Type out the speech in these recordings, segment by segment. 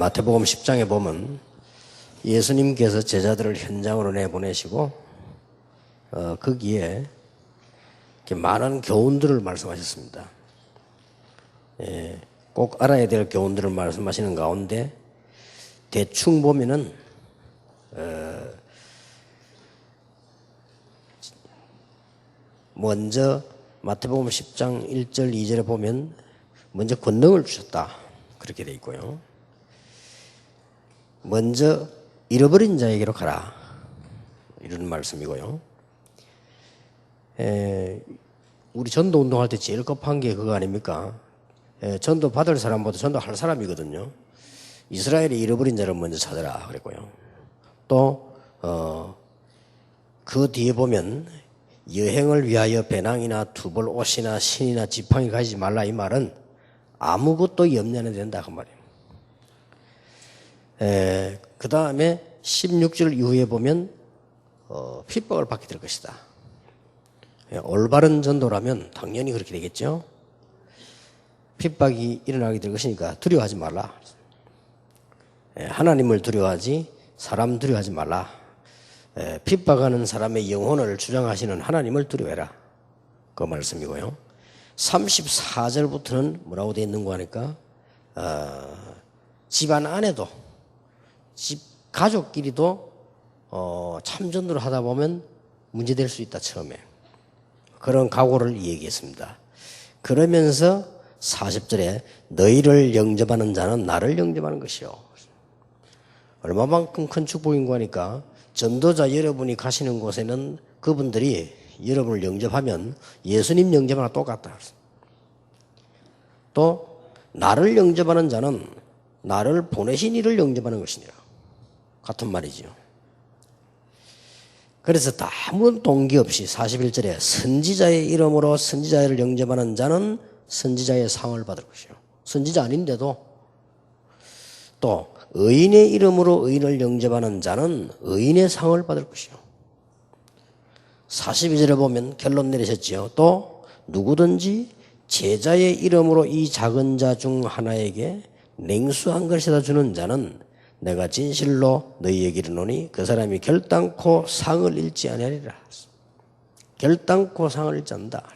마태복음 10장에 보면 예수님께서 제자들을 현장으로 내보내시고 거기에 많은 교훈들을 말씀하셨습니다. 꼭 알아야 될 교훈들을 말씀하시는 가운데 대충 보면은 먼저 마태복음 10장 1절 2절에 보면 먼저 권능을 주셨다 그렇게 돼 있고요. 먼저 잃어버린 자에게로 가라 이런 말씀이고요. 우리 전도 운동할 때 제일 급한 게 그거 아닙니까? 전도 받을 사람보다 전도할 사람이거든요. 이스라엘의 잃어버린 자를 먼저 찾아라 그랬고요. 또 그 뒤에 보면 여행을 위하여 배낭이나 두벌 옷이나 신이나 지팡이 가지지 말라 이 말은 아무것도 염려 안 해도 된다 그 말이에요. 그 다음에 16절 이후에 보면 핍박을 받게 될 것이다. 올바른 전도라면 당연히 그렇게 되겠죠. 핍박이 일어나게 될 것이니까 두려워하지 말라. 하나님을 두려워하지 사람 두려워하지 말라. 핍박하는 사람의 영혼을 주장하시는 하나님을 두려워해라. 그 말씀이고요. 34절부터는 뭐라고 되어 있는 거 하니까 집안 안에도 집 가족끼리도 참전도를 하다 보면 문제될 수 있다 처음에. 그런 각오를 얘기했습니다. 그러면서 40절에 너희를 영접하는 자는 나를 영접하는 것이요. 얼마만큼 큰 축복인고 하니까 전도자 여러분이 가시는 곳에는 그분들이 여러분을 영접하면 예수님 영접하나 똑같다. 또 나를 영접하는 자는 나를 보내신 이를 영접하는 것이니라. 같은 말이죠. 그래서 아무 동기 없이 41절에 선지자의 이름으로 선지자를 영접하는 자는 선지자의 상을 받을 것이요. 선지자 아닌데도 또 의인의 이름으로 의인을 영접하는 자는 의인의 상을 받을 것이요. 42절에 보면 결론 내리셨지요. 또 누구든지 제자의 이름으로 이 작은 자 중 하나에게 냉수한 것이다 주는 자는 내가 진실로 너희에게 이르노니 그 사람이 결단코 상을 잃지 아니하리라. 결단코 상을 잃지 않는다.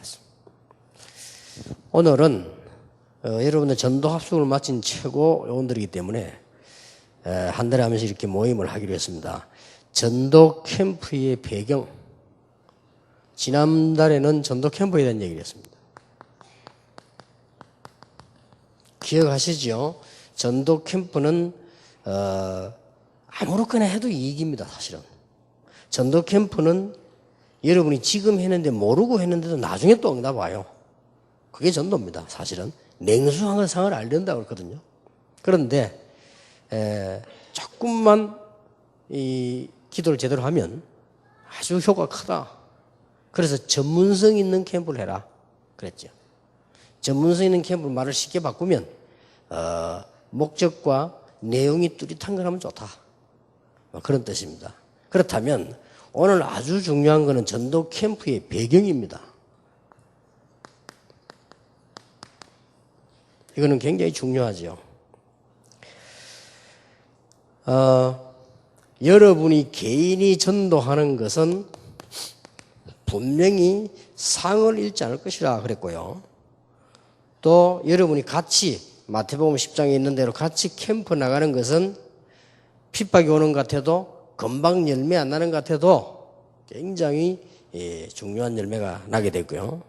오늘은 여러분들 전도 합숙을 마친 최고 요원들이기 때문에 한 달에 한 번씩 이렇게 모임을 하기로 했습니다. 전도 캠프의 배경. 지난달에는 전도 캠프에 대한 얘기를 했습니다. 기억하시죠? 전도 캠프는 아무렇거나 해도 이익입니다. 사실은 전도 캠프는 여러분이 지금 했는데 모르고 했는데도 나중에 또 응답 와요. 그게 전도입니다. 사실은 냉수한 상을 알린다고 그랬거든요. 그런데 조금만 이 기도를 제대로 하면 아주 효과가 크다. 그래서 전문성 있는 캠프를 해라 그랬죠. 전문성 있는 캠프 말을 쉽게 바꾸면 목적과 내용이 뚜렷한 걸 하면 좋다. 그런 뜻입니다. 그렇다면 오늘 아주 중요한 것은 전도 캠프의 배경입니다. 이거는 굉장히 중요하죠. 여러분이 개인이 전도하는 것은 분명히 상을 잃지 않을 것이라 그랬고요. 또 여러분이 같이 마태복음 10장에 있는 대로 같이 캠프 나가는 것은 핍박이 오는 것 같아도 금방 열매 안 나는 것 같아도 굉장히 중요한 열매가 나게 되고요.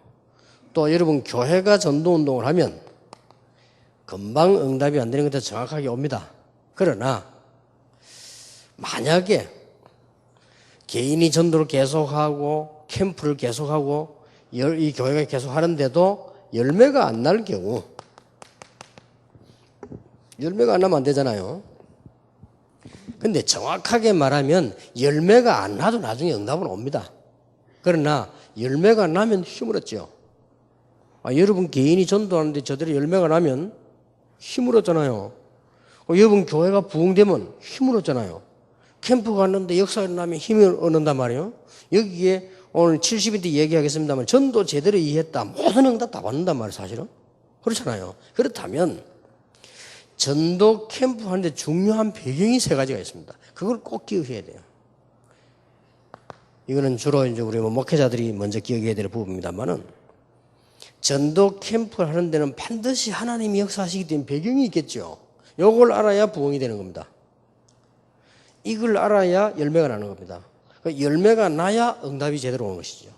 또 여러분 교회가 전도운동을 하면 금방 응답이 안 되는 것도 정확하게 옵니다. 그러나 만약에 개인이 전도를 계속하고 캠프를 계속하고 이 교회가 계속하는데도 열매가 안 날 경우 열매가 안 나면 안 되잖아요. 근데 정확하게 말하면 열매가 안 나도 나중에 응답은 옵니다. 그러나 열매가 나면 힘을 얻죠. 여러분 개인이 전도하는데 저들이 열매가 나면 힘을 얻잖아요. 여러분 교회가 부흥되면 힘을 얻잖아요. 캠프 갔는데 역사가 일어나면 힘을 얻는단 말이에요. 여기에 오늘 70일 때 얘기하겠습니다만 전도 제대로 이해했다. 모든 응답 다 받는단 말이에요. 사실은. 그렇잖아요. 그렇다면 전도 캠프 하는데 중요한 배경이 세 가지가 있습니다. 그걸 꼭 기억해야 돼요. 이거는 주로 이제 우리 목회자들이 먼저 기억해야 될 부분입니다만은, 전도 캠프를 하는 데는 반드시 하나님이 역사하시기 때문에 배경이 있겠죠. 요걸 알아야 부흥이 되는 겁니다. 이걸 알아야 열매가 나는 겁니다. 열매가 나야 응답이 제대로 오는 것이죠.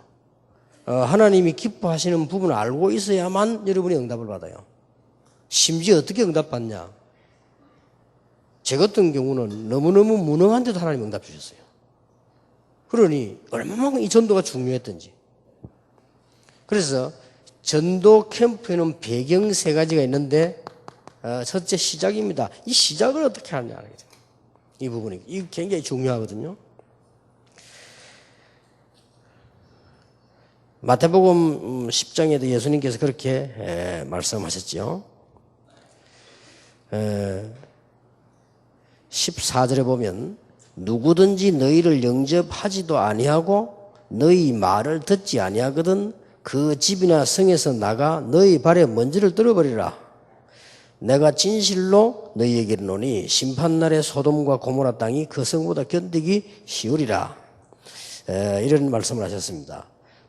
하나님이 기뻐하시는 부분을 알고 있어야만 여러분이 응답을 받아요. 심지어 어떻게 응답받냐? 제 같은 경우는 너무너무 무능한데도 하나님 응답 주셨어요. 그러니 얼마만큼 이 전도가 중요했던지. 그래서 전도 캠프에는 배경 세 가지가 있는데, 첫째 시작입니다. 이 시작을 어떻게 하느냐. 이 부분이. 이게 굉장히 중요하거든요. 마태복음 10장에도 예수님께서 그렇게 말씀하셨죠. 14절에 보면 누구든지 너희를 영접하지도 아니하고 너희 말을 듣지 아니하거든 그 집이나 성에서 나가 너희 발에 먼지를 떨어버리라. 내가 진실로 너희에게 이르노니 심판날에 소돔과 고모라 땅이 그 성보다 견디기 쉬우리라. 이런 말씀을 하셨습니다.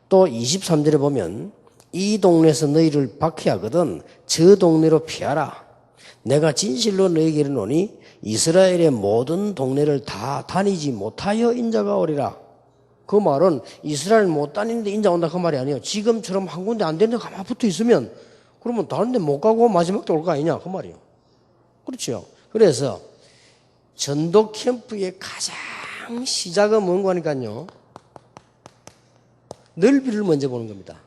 또 23절에 보면 이 동네에서 너희를 박해하거든 저 동네로 피하라. 내가 진실로 너희에게 이르노니 이스라엘의 모든 동네를 다 다니지 못하여 인자가 오리라. 그 말은 이스라엘 못 다니는데 인자 온다 그 말이 아니에요. 지금처럼 한 군데 안 되는데 가만 붙어 있으면 그러면 다른 데 못 가고 마지막 때 올 거 아니냐 그 말이에요. 그렇죠. 그래서 전도 캠프의 가장 시작은 뭔가 하니까요, 넓이를 먼저 보는 겁니다.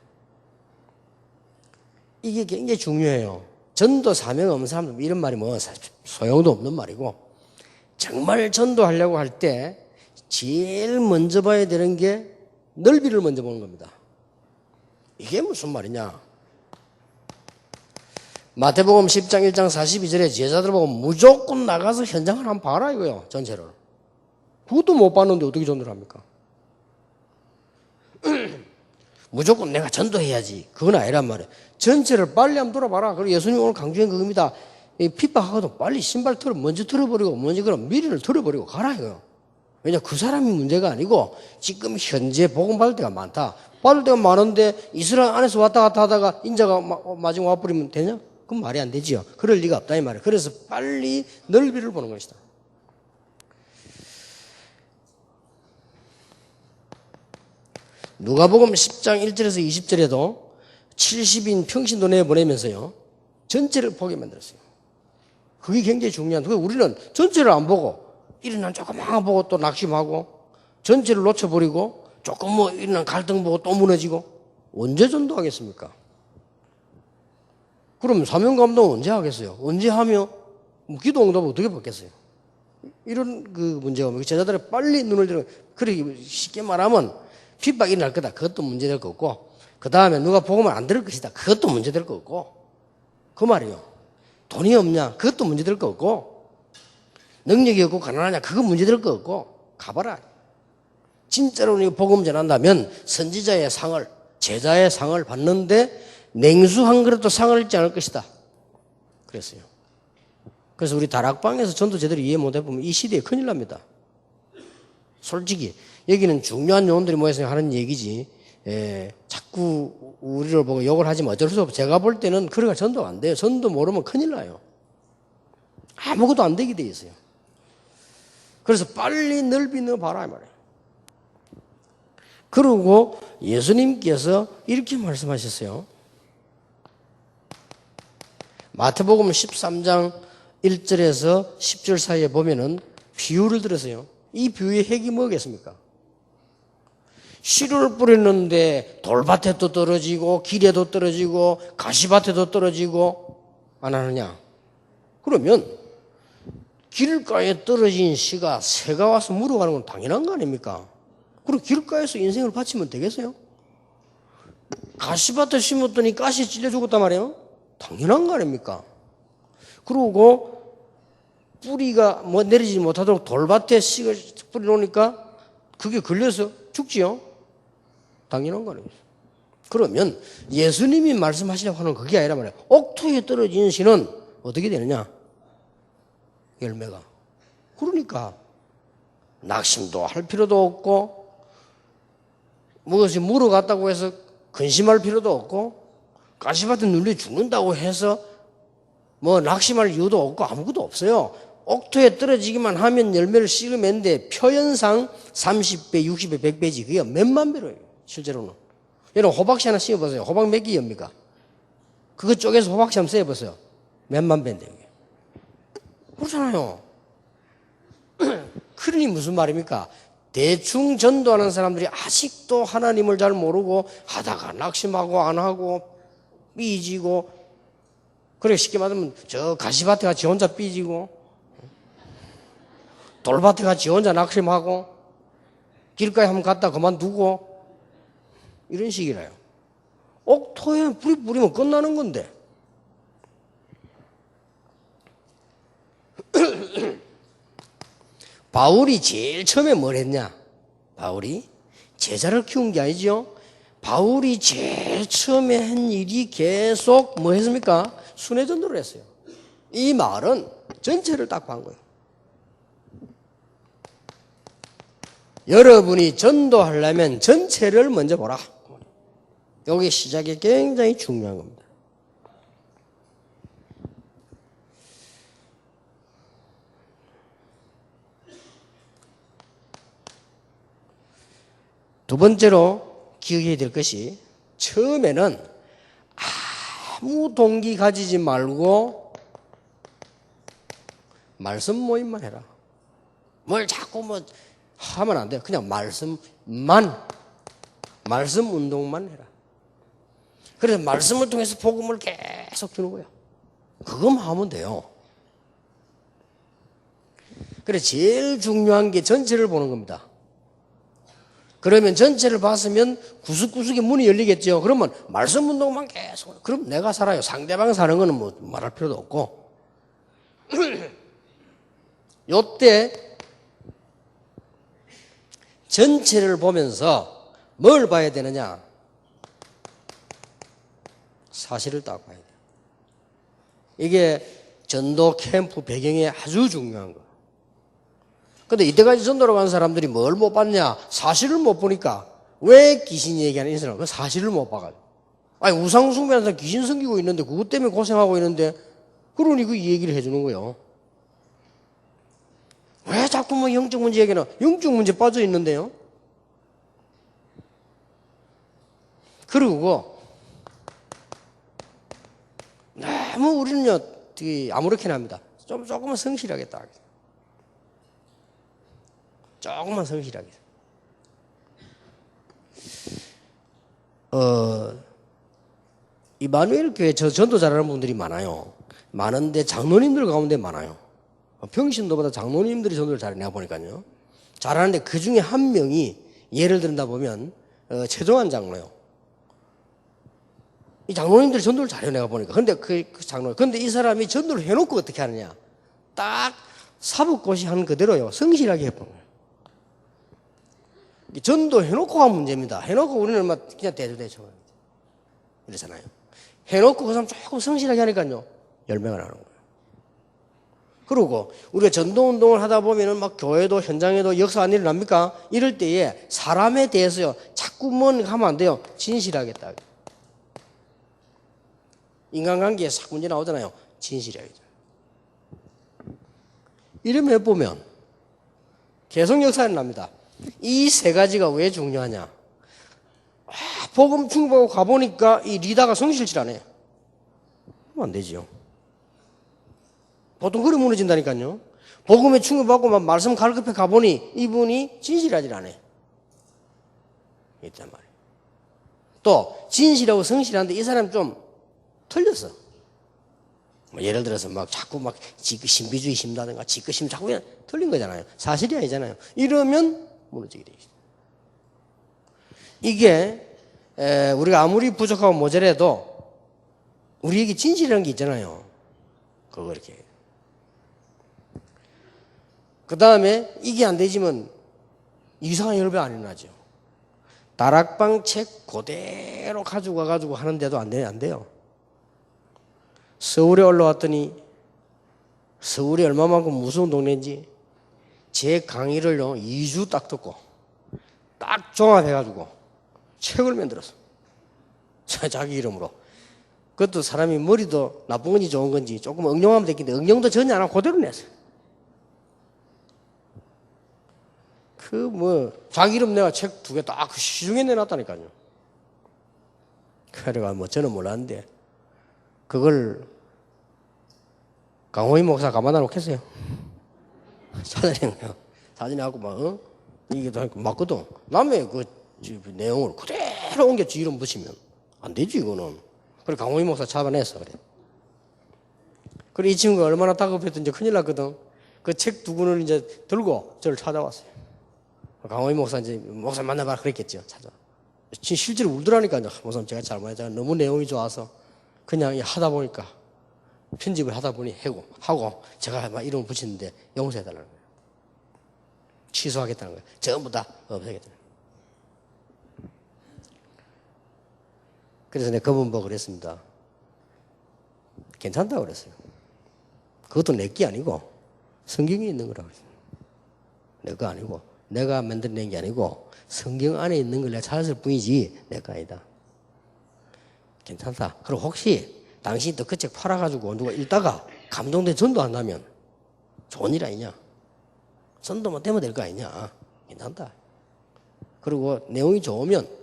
이게 굉장히 중요해요. 전도 사명 없는 사람들 이런 말이 뭐 소용도 없는 말이고, 정말 전도하려고 할 때 제일 먼저 봐야 되는 게 넓이를 먼저 보는 겁니다. 이게 무슨 말이냐? 마태복음 10장 1장 42절에 제자들 보고 무조건 나가서 현장을 한번 봐라 이거요. 전체를. 그것도 못 봤는데 어떻게 전도를 합니까? 무조건 내가 전도해야지. 그건 아니란 말이에요. 전체를 빨리 한번 돌아봐라. 그리고 예수님 오늘 강조한 그겁니다. 핍박하고도 빨리 신발 먼저 털어버리고, 먼저 그럼 미리를 털어버리고 가라 이거요. 왜냐, 그 사람이 문제가 아니고 지금 현재 복음 받을 때가 많다. 받을 때가 많은데 이스라엘 안에서 왔다 갔다 하다가 인자가 마지막 와버리면 되냐? 그건 말이 안 되지요. 그럴 리가 없다 이 말이에요. 그래서 빨리 넓이를 보는 것이다. 누가복음 10장 1절에서 20절에도 70인 평신도 내보내면서요, 전체를 보게 만들었어요. 그게 굉장히 중요한. 우리는 전체를 안 보고 일어난 조금만 보고 또 낙심하고, 전체를 놓쳐버리고 조금 뭐 일어난 갈등 보고 또 무너지고, 언제 전도하겠습니까? 그럼 사명감동 언제 하겠어요? 언제 하며 기도 응답을 어떻게 받겠어요? 이런 그 문제가 제자들이 빨리 눈을 들어. 그렇게 쉽게 말하면 핍박이 날 거다. 그것도 문제될 거고, 그 다음에 누가 복음을 안 들을 것이다. 그것도 문제될 거고, 그 말이요. 돈이 없냐? 그것도 문제될 거고, 능력이 없고 가난하냐? 그건 문제될 거고, 가봐라. 진짜로 우리가 복음 전한다면 선지자의 상을, 제자의 상을 받는데 냉수 한 그릇도 상을 잃지 않을 것이다. 그랬어요. 그래서 우리 다락방에서 전도 제대로 이해 못 해보면 이 시대에 큰일 납니다. 솔직히 여기는 중요한 요원들이 모여서 하는 얘기지, 자꾸 우리를 보고 욕을 하지만 어쩔 수 없어. 제가 볼 때는 그래가 전도가 안 돼요. 전도 모르면 큰일 나요. 아무것도 안 되게 돼 있어요. 그래서 빨리 넓이 넣어봐라 이 말이에요. 그리고 예수님께서 이렇게 말씀하셨어요. 마태복음 13장 1절에서 10절 사이에 보면은 비유를 들었어요. 이 비유의 핵이 뭐겠습니까? 씨를 뿌렸는데 돌밭에도 떨어지고 길에도 떨어지고 가시밭에도 떨어지고 안 하느냐? 그러면 길가에 떨어진 씨가 새가 와서 물어가는 건 당연한 거 아닙니까? 그리고 길가에서 인생을 바치면 되겠어요? 가시밭에 심었더니 가시 찔려 죽었단 말이에요? 당연한 거 아닙니까? 그리고 뿌리가 뭐 내리지 못하도록 돌밭에 씨를 뿌려놓으니까 그게 걸려서 죽지요? 당연한 거 아닙니까? 그러면 예수님이 말씀하시려고 하는 그게 아니라 말이에요. 옥토에 떨어진 씨는 어떻게 되느냐? 열매가. 그러니까 낙심도 할 필요도 없고 무엇이 물어갔다고 해서 근심할 필요도 없고 가시밭에 눌려 죽는다고 해서 뭐 낙심할 이유도 없고 아무것도 없어요. 옥토에 떨어지기만 하면 열매를 씹으면데 표현상 30배, 60배, 100배지. 그게 몇만 배로예요. 실제로는. 여러분 호박씨 하나 씹어보세요. 호박 몇 개입니까? 그거 쪼개서 호박씨 한번 씹어보세요. 몇만 배인데 그게. 그렇잖아요. 그러니 무슨 말입니까? 대충 전도하는 사람들이 아직도 하나님을 잘 모르고 하다가 낙심하고 안 하고 삐지고, 그래 쉽게 말하면 저 가시밭에 가지 혼자 삐지고 돌밭에 가지 혼자 낙심하고 길가에 한번 갔다 그만두고 이런 식이라요. 옥토에 뿌리 뿌리면 끝나는 건데. 바울이 제일 처음에 뭘 했냐? 바울이 제자를 키운 게 아니죠. 바울이 제일 처음에 한 일이 계속 뭐 했습니까? 순회 전도를 했어요. 이 말은 전체를 딱 본 거예요. 여러분이 전도하려면 전체를 먼저 보라. 여기 시작이 굉장히 중요한 겁니다. 두 번째로 기억해야 될 것이, 처음에는 아무 동기 가지지 말고 말씀 모임만 해라. 뭘 자꾸 뭐 하면 안 돼요. 그냥 말씀 운동만 해라. 그래서 말씀을 통해서 복음을 계속 주는 거예요. 그것만 하면 돼요. 그래서 제일 중요한 게 전체를 보는 겁니다. 그러면 전체를 봤으면 구석구석에 문이 열리겠죠. 그러면 말씀 운동만 계속. 그럼 내가 살아요. 상대방 사는 거는 뭐 말할 필요도 없고. 요때 전체를 보면서 뭘 봐야 되느냐? 사실을 딱 봐야 돼요. 이게 전도 캠프 배경에 아주 중요한 거. 근데 이때까지 전도로 간 사람들이 뭘 못 봤냐? 사실을 못 보니까. 왜 귀신이 얘기하는 이 사람은 사실을 못 봐가지고. 아니, 우상숭배하는 사람 귀신 섬기고 있는데, 그것 때문에 고생하고 있는데, 그러니 그 얘기를 해주는 거예요. 왜 자꾸 뭐 영적 문제 얘기나? 영적 문제 빠져 있는데요? 그리고, 너무 우리는요, 되게 아무렇게나 합니다. 조금만 성실하겠다. 조금만 성실하게. 이마누엘 교회 저 전도 잘하는 분들이 많아요. 많은데 장로님들 가운데 많아요. 평신도보다 장로님들이 전도를 잘해. 내가 보니까요. 잘하는데 그 중에 한 명이 예를 든다 보면 최종환 장로요. 이 장로님들이 전도를 잘해요. 내가 보니까. 근데 그 장로. 근데 이 사람이 전도를 해놓고 어떻게 하느냐? 딱 사법고시 하는 그대로요. 성실하게 해보는 거예요. 전도 해놓고가 문제입니다. 해놓고 우리는 막 그냥 대조대조 이러잖아요. 해놓고 그 사람 조금 성실하게 하니까요, 열매가 나는 거예요. 그리고 우리가 전도운동을 하다 보면은 막 교회도 현장에도 역사한 일이 납니까? 이럴 때에 사람에 대해서요, 자꾸 뭔 하면 안 돼요. 진실하겠다. 인간관계에 싹 문제 나오잖아요. 진실하겠다. 이러면 보면 계속 역사는 납니다. 이 세 가지가 왜 중요하냐? 복음 충고하고 가보니까 이 리더가 성실질 안 해. 그러면 안 되지요. 보통 그래 무너진다니까요. 복음에 충고받고 막 말씀 갈급해 가보니 이분이 진실하질 않아. 있단 말이에요. 또 진실하고 성실한데 이 사람 좀 틀렸어. 뭐 예를 들어서 막 자꾸 막 신비주의 심다든가 지껏 심 자꾸 그냥 틀린 거잖아요. 사실이 아니잖아요. 이러면 무너지게 돼 있어요. 이게 우리가 아무리 부족하고 모자라도 우리에게 진실이라는 게 있잖아요. 그거 이렇게. 그 다음에 이게 안 되지만 이상한 열배 안 일어나죠. 다락방 책 그대로 가지고 와가지고 하는데도 안 돼요. 서울에 올라왔더니 서울이 얼마만큼 무서운 동네인지 제 강의를요 2주 딱 듣고 딱 종합해가지고 책을 만들었어. 자기 이름으로. 그것도 사람이 머리도 나쁜 건지 좋은 건지 조금 응용하면 됐긴데 응용도 전혀 안 하고 그대로 냈어요. 자기 이름 내가 책 2개 딱 시중에 내놨다니까요. 그래가 저는 몰랐는데 그걸 강호희 목사 가만다 놓겠어요. 찾아낸 거예요. 사진하고 이게 다 맞거든. 남의 그 내용을 그대로 옮겨 지 이름 붙이면 안 되지, 이거는. 그래, 강호희 목사 잡아냈어, 그래. 그래, 이 친구가 얼마나 다급했던지 큰일 났거든. 그 책 2권을 이제 들고 저를 찾아왔어요. 강호희 목사 이제 목사 만나봐라 그랬겠죠. 실제로 울더라니까요. 목사님 제가 잘못했잖아. 너무 내용이 좋아서 그냥 하다 보니까 편집을 하다 보니 하고 제가 막 이름을 붙이는데 용서해달라는 거예요. 취소하겠다는 거예요. 전부 다 없애겠다는 거예요. 그래서 내가 그분 보고 그랬습니다. 괜찮다고 그랬어요. 그것도 내게 아니고 성경에 있는 거라고 그랬어요. 내 거 아니고 내가 만들어낸 게 아니고 성경 안에 있는 걸 내가 찾았을 뿐이지 내 거 아니다. 괜찮다. 그리고 혹시 당신이 또 그 책 팔아가지고 누가 읽다가 감동돼 전도 안 나면 좋은 일 아니냐. 전도만 되면 될 거 아니냐. 괜찮다. 그리고 내용이 좋으면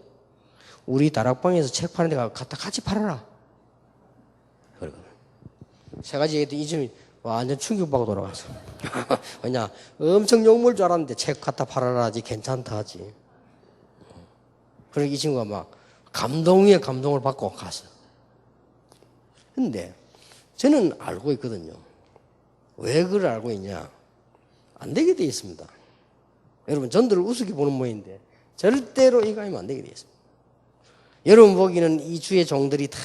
우리 다락방에서 책 파는 데 갖다 같이 팔아라. 그러거든. 세 가지 얘기했더니 이 점이 완전 충격받고 돌아갔어. 왜냐, 엄청 욕먹을 줄 알았는데 책 갖다 팔아라 하지, 괜찮다 하지. 그러니까 이 친구가 막 감동 위에 감동을 받고 갔어. 근데 저는 알고 있거든요. 왜 그걸 알고 있냐? 안 되게 돼 있습니다. 여러분, 전도를 우습게 보는 모양인데 절대로 이거 하면 안 되게 돼 있습니다. 여러분 보기에는 이 주의 종들이 다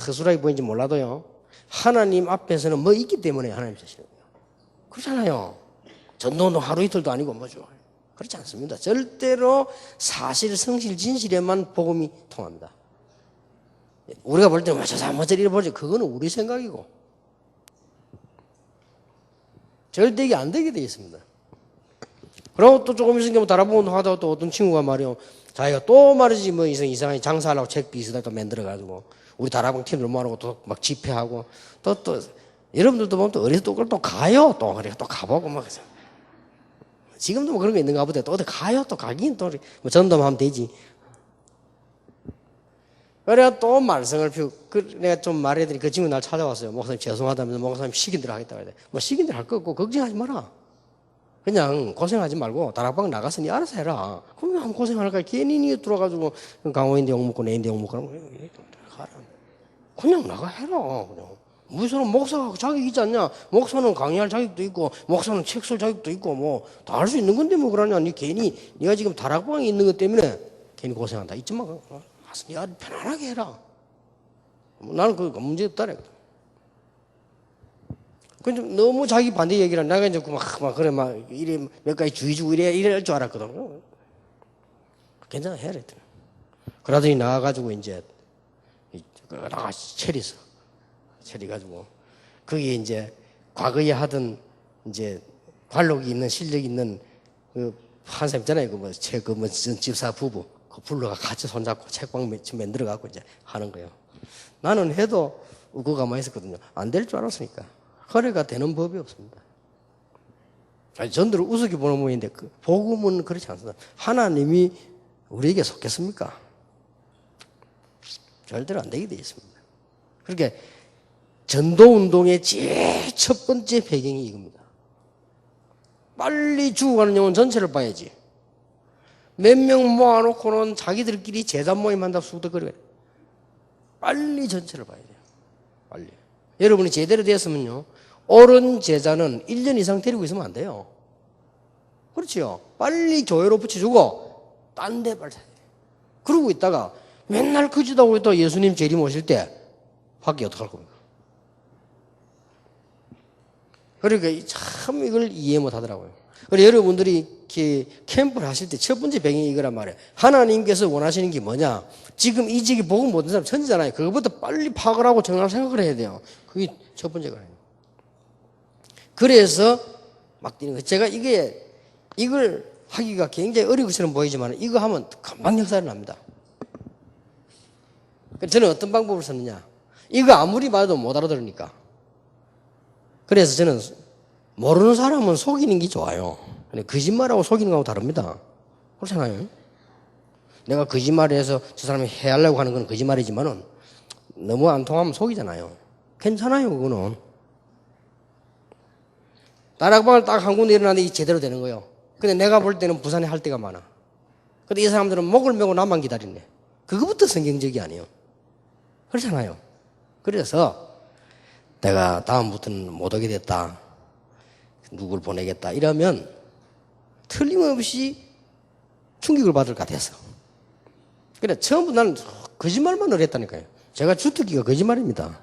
허술하게 보이는지 몰라도요. 하나님 앞에서는 뭐 있기 때문에 하나님 쓰시는 거예요. 그렇잖아요. 전도운동 하루 이틀도 아니고 뭐죠. 그렇지 않습니다. 절대로 사실, 성실, 진실에만 복음이 통합니다. 우리가 볼 때는 저 사람 어쩌리 보지. 그거는 우리 생각이고 절대 이게 안 되게 돼 있습니다. 그리고 또 조금 있으면 다락방 하다가 또 어떤 친구가 말이요. 자기가 또 말이지 뭐 이상하게 장사하려고 책 비슷하게 또 만들어가지고 우리 다락방 팀들 모아놓고 또 막 집회하고 또 여러분들도 보면 또 어디서 또 가요. 또 그래 또 가보고 막 지금도 뭐 그런 거 있는가 보다. 또 어디 가요. 또 가긴 또 뭐 전도만 하면 되지. 그래야 또 말썽을 피우고 내가 좀 말해드리니 그 친구 날 찾아왔어요. 목사님 죄송하다면서 목사님 시킨 대로 하겠다고 해야 돼. 뭐 시킨 대로 할 거 없고 걱정하지 마라. 그냥 고생하지 말고 다락방 나가서 니 알아서 해라. 그럼 왜 고생할까? 괜히 니 들어가지고 강호인데 욕먹고 내인데 욕먹고 그러면 그냥 나가 해라. 그냥. 무슨 목사가 자격이 있지 않냐? 목사는 강의할 자격도 있고 목사는 책 쓸 자격도 있고 뭐 다 할 수 있는 건데 뭐 그러냐? 니 괜히 네가 지금 다락방에 있는 것 때문에 괜히 고생한다. 있지 마. 가서 네가 편안하게 해라. 나는 그거 문제 없다래. 근데 너무 자기 반대 얘기를 내가 이제 막 그래 막 이래 몇 가지 주의 주고 이래 할 줄 알았거든. 괜찮아 해야 돼. 그러더니 나와가지고 이제 나가 체리 가지고 거기 이제 과거에 하던 이제 관록이 있는 실력 있는 그 한 사람 있잖아요. 그 집사 부부 그 불러가 같이 손잡고 책방 만들어 갖고 이제 하는 거예요. 나는 해도 그거 가만히 있었거든요. 안 될 줄 알았으니까. 거래가 되는 법이 없습니다. 전도를 우습게 보는 모양인데 그 복음은 그렇지 않습니다. 하나님이 우리에게 속겠습니까? 절대로 안 되게 되어 있습니다. 그러니까 전도운동의 제일 첫 번째 배경이 이겁니다. 빨리 죽어가는 영혼 전체를 봐야지. 몇 명 모아놓고는 자기들끼리 재단 모임한다고 수덕거려요. 빨리 전체를 봐야 돼요. 빨리. 여러분이 제대로 되었으면요. 옳은 제자는 1년 이상 데리고 있으면 안 돼요. 그렇지요. 빨리 교회로 붙여주고 딴 데 빨리 사야 돼요. 그러고 있다가 맨날 거짓하고 있다가 예수님 재림 오실 때 밖에 어떡할 겁니까? 그러니까 참 이걸 이해 못 하더라고요. 그래서 여러분들이 캠프를 하실 때 첫 번째 배경이 이거란 말이에요. 하나님께서 원하시는 게 뭐냐? 지금 이 지기 복음 못 듣는 사람 천지잖아요. 그것부터 빨리 파악을 하고 정할 생각을 해야 돼요. 그게 첫 번째가 아니에요. 그래서 막 뛰는 거예요. 제가 이걸 하기가 굉장히 어려운 것처럼 보이지만 이거 하면 금방 역사를 납니다. 저는 어떤 방법을 썼느냐. 이거 아무리 봐도 못 알아들으니까. 그래서 저는 모르는 사람은 속이는 게 좋아요. 근데 거짓말하고 속이는 거하고 다릅니다. 그렇잖아요. 내가 거짓말을 해서 저 사람이 해하려고 하는 건 거짓말이지만은 너무 안 통하면 속이잖아요. 괜찮아요, 그거는. 다락방을 딱 한 군데 일어나는데 제대로 되는 거예요. 근데 내가 볼 때는 부산에 할 때가 많아. 근데 이 사람들은 목을 메고 나만 기다리네. 그거부터 성경적이 아니에요. 그렇잖아요. 그래서 내가 다음부터는 못 오게 됐다. 누굴 보내겠다. 이러면 틀림없이 충격을 받을 것 같아서. 그래, 처음부터 나는 거짓말만 늘 했다니까요. 제가 주특기가 거짓말입니다.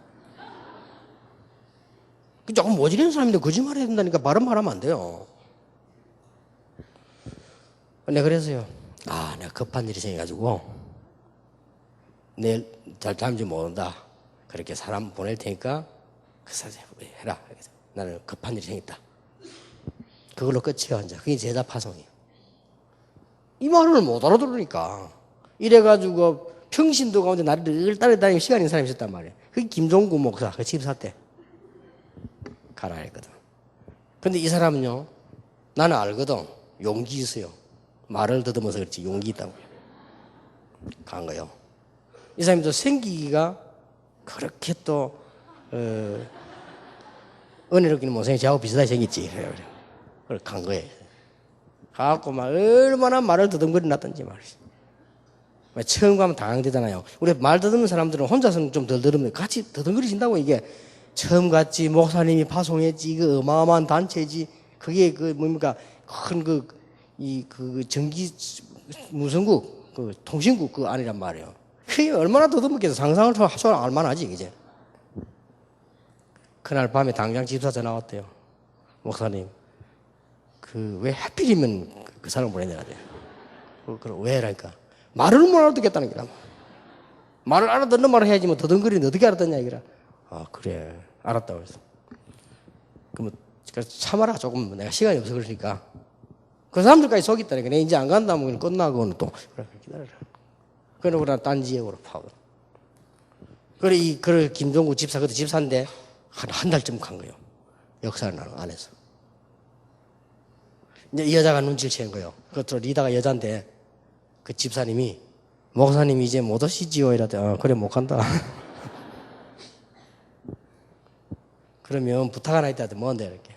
조금 모질이는 사람인데 거짓말 해야 된다니까 말은 말하면 안 돼요. 근데 그래서요. 내가 급한 일이 생겨가지고 내일 잠시 못 온다. 그렇게 사람 보낼 테니까 그 사람 해라. 나는 급한 일이 생겼다. 그걸로 끝이에요. 이제 그게 제자 파송이에요. 이 말을 못 알아들으니까 이래가지고 평신도 가운데 나를 따라다니는 시간이 있는 사람이 있었단 말이에요. 그게 김종구 목사, 그 집사 때 가라 했거든. 근데 이 사람은요, 나는 알거든. 용기 있어요. 말을 더듬어서 그렇지 용기 있다고 간 거예요. 이 사람도 생기기가 그렇게 또 은혜롭기는 못생겨 저하고 비슷하게 생겼지. 그래 간 거예요. 가갖고 막 얼마나 말을 더듬거리 놨던지 말이지. 처음 가면 당황되잖아요. 우리 말 더듬는 사람들은 혼자서는 좀 덜 더듬는데 같이 더듬거리신다고. 이게 처음 갔지, 목사님이 파송했지, 이거 어마어마한 단체지, 그게 그 뭡니까 큰 그 전기 무선국 그 통신국 그 안이란 말이에요. 그게 얼마나 더듬었겠어. 상상을 하셔 알만하지 이제. 그날 밤에 당장 집사 전화 왔대요. 목사님, 그 왜 하필이면 그 사람 보내내야 돼? 그럼 왜? 라니까 말을 못 알아듣겠다는 거라. 말을 알아듣는 말을 해야지 뭐 더듬거리는데 어떻게 알아듣냐 이거라. 그래 알았다고 해서. 그러면 참아라. 조금 내가 시간이 없어 그러니까. 그 사람들까지 속였다니까. 내가 이제 안 간다면 끝나고는 또 그래 기다려라. 그러고 난 딴 지역으로 파고. 그래 김종구 집사 그때 집사인데 한 달쯤 간 거예요. 역사를 나는 안에서. 이제 이 여자가 눈치를 채는 거예요. 그것도 리더가 여잔데 그 집사님이 목사님 이제 못 오시지요? 이러대. 그래 못 간다. 그러면 부탁 하나 있다는데 뭔데 이렇게.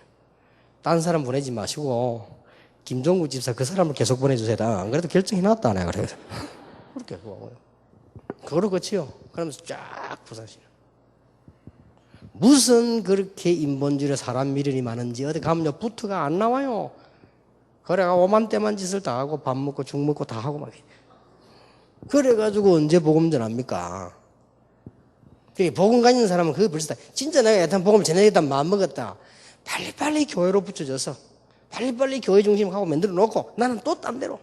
딴 사람 보내지 마시고 김종구 집사 그 사람을 계속 보내주세요. 안 그래도 결정해놨다 내가 그래서 그렇게 하고요. 그거로 끝이요. 그러면서 쫙 부사시요. 무슨 그렇게 인본주의에 사람 미련이 많은지 어디 가면요 부트가 안 나와요. 그래가 오만때만 짓을 다 하고 밥 먹고 죽 먹고 다 하고 막. 그래가지고 언제 복음 전합니까? 복음 가진 사람은 그게 벌써 진짜 내가 여튼 복음을 전해야겠다 마음 먹었다. 빨리빨리 교회로 붙여줘서 빨리빨리 교회 중심하고 만들어 놓고 나는 또 딴 데로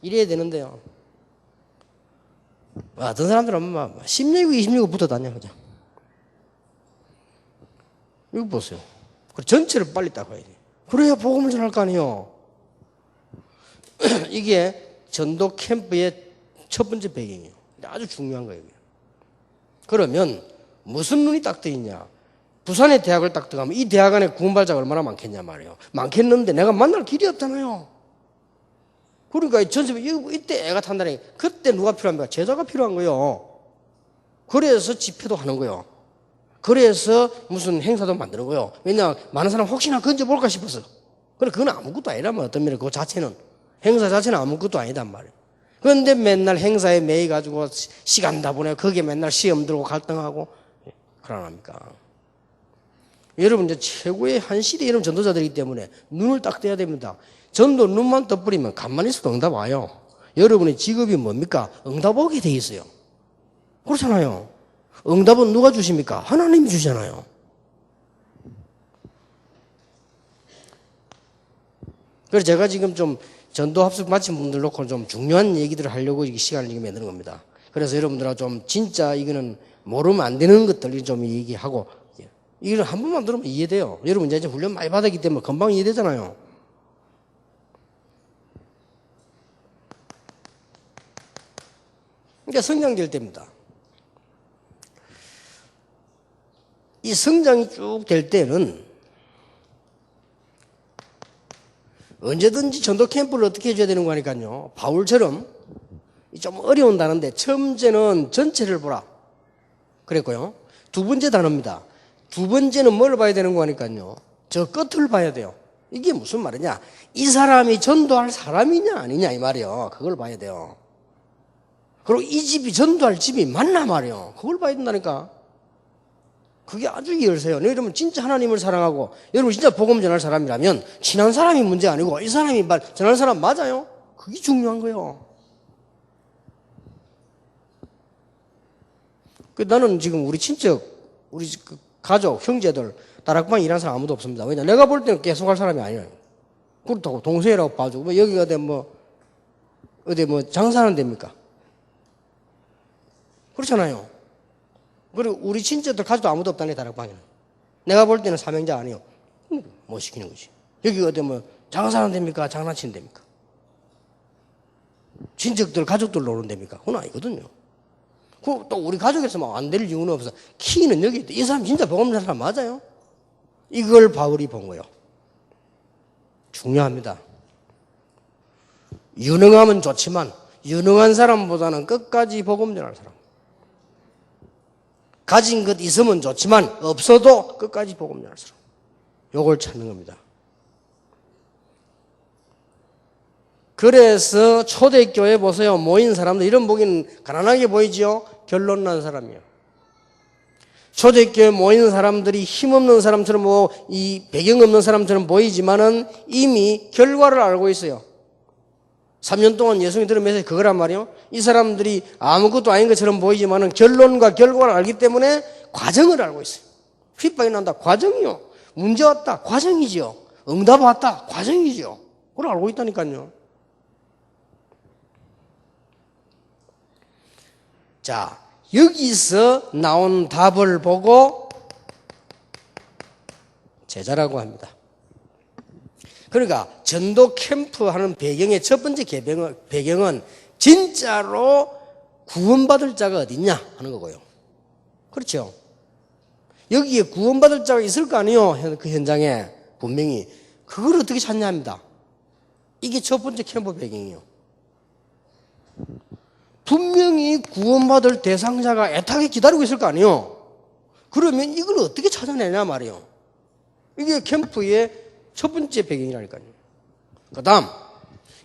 이래야 되는데요. 어떤 사람들은 막 10년이고 20년이고 붙어 다녀 그죠? 이거 보세요. 전체를 빨리 딱 봐야 돼. 그래야 복음을 전할 거 아니에요. 이게 전도 캠프의 첫 번째 배경이에요. 아주 중요한 거예요. 그러면 무슨 눈이 딱 떠 있냐? 부산의 대학을 딱 들어가면 이 대학 안에 구원발자가 얼마나 많겠냐 말이에요. 많겠는데 내가 만날 길이 없잖아요. 그러니까 전체 이때 애가 탄다니 그때 누가 필요합니까? 제자가 필요한 거예요. 그래서 집회도 하는 거예요. 그래서 무슨 행사도 만드는 거예요. 왜냐 많은 사람 혹시나 건져볼까 싶어서. 그래 그건 아무것도 아니라면 어떤 면에 그 자체는 행사 자체는 아무것도 아니단 말이에요. 그런데 맨날 행사에 매여가지고 시간 다 보내고 거기에 맨날 시험 들고 갈등하고 그러랍니까? 여러분 이제 최고의 한 시대에 이런 전도자들이기 때문에 눈을 딱 떼야 됩니다. 전도 눈만 떠버리면 가만히 있어도 응답 와요. 여러분의 직업이 뭡니까? 응답 오게 돼 있어요. 그렇잖아요. 응답은 누가 주십니까? 하나님이 주잖아요. 그래서 제가 지금 좀 전도 합숙 마친 분들 놓고 좀 중요한 얘기들을 하려고 이 시간을 이렇게 만드는 겁니다. 그래서 여러분들하고 좀 진짜 이거는 모르면 안 되는 것들 좀 얘기하고 이걸 한 번만 들으면 이해돼요. 여러분 이제 훈련 많이 받았기 때문에 금방 이해되잖아요. 그러니까 성장될 때입니다. 이 성장이 쭉 될 때는 언제든지 전도 캠프를 어떻게 해줘야 되는 거니까요. 바울처럼 좀 어려운 단어인데 처음째는 전체를 보라 그랬고요. 두 번째 단어입니다. 두 번째는 뭘 봐야 되는 거니까요. 저 끝을 봐야 돼요. 이게 무슨 말이냐? 이 사람이 전도할 사람이냐 아니냐 이 말이에요. 그걸 봐야 돼요. 그리고 이 집이 전도할 집이 맞나 말이에요. 그걸 봐야 된다니까. 그게 아주 열세요. 여러분 진짜 하나님을 사랑하고 여러분 진짜 복음 전할 사람이라면 친한 사람이 문제 아니고 이 사람이 전할 사람 맞아요? 그게 중요한 거예요. 나는 지금 우리 친척, 우리 가족, 형제들 다락방 일하는 사람 아무도 없습니다. 왜냐? 내가 볼 때는 계속 할 사람이 아니에요. 그렇다고 동생이라고 봐주고 뭐 여기가 어디 장사하는 데입니까? 그렇잖아요. 그리고 우리 친척들 가족도 아무도 없다네 다락방에는. 내가 볼 때는 사명자 아니에요. 뭐 시키는 거지. 여기가 어디 장사하는 데입니까? 장난치는 데입니까? 친척들 가족들 노는 데입니까? 그건 아니거든요. 또 우리 가족에서 막 안 될 이유는 없어. 키는 여기 있다. 이 사람 진짜 복음 전하는 사람 맞아요? 이걸 바울이 본 거예요. 중요합니다. 유능하면 좋지만 유능한 사람보다는 끝까지 복음 전할 사람. 가진 것 있으면 좋지만 없어도 끝까지 복음 전할 사람. 요걸 찾는 겁니다. 그래서 초대교회 보세요. 모인 사람들 이런 보기는 가난하게 보이지요. 결론 난 사람이에요. 초대교회 모이는 사람들이 힘없는 사람처럼 이 배경 없는 사람처럼 보이지만은 이미 결과를 알고 있어요. 3년 동안 예수님이 들으면서 그거란 말이에요. 이 사람들이 아무것도 아닌 것처럼 보이지만은 결론과 결과를 알기 때문에 과정을 알고 있어요. 핍박이 난다. 과정이요. 문제 왔다. 과정이지요. 응답 왔다. 과정이지요. 그걸 알고 있다니까요. 자, 여기서 나온 답을 보고 제자라고 합니다. 그러니까 전도 캠프 하는 배경의 첫 번째 배경은 진짜로 구원받을 자가 어딨냐 하는 거고요. 그렇죠? 여기에 구원받을 자가 있을 거 아니에요. 그 현장에 분명히. 그걸 어떻게 찾냐 합니다. 이게 첫 번째 캠프 배경이에요. 분명히 구원받을 대상자가 애타게 기다리고 있을 거 아니에요. 그러면 이걸 어떻게 찾아내냐 말이에요. 이게 캠프의 첫 번째 배경이라니까요. 그 다음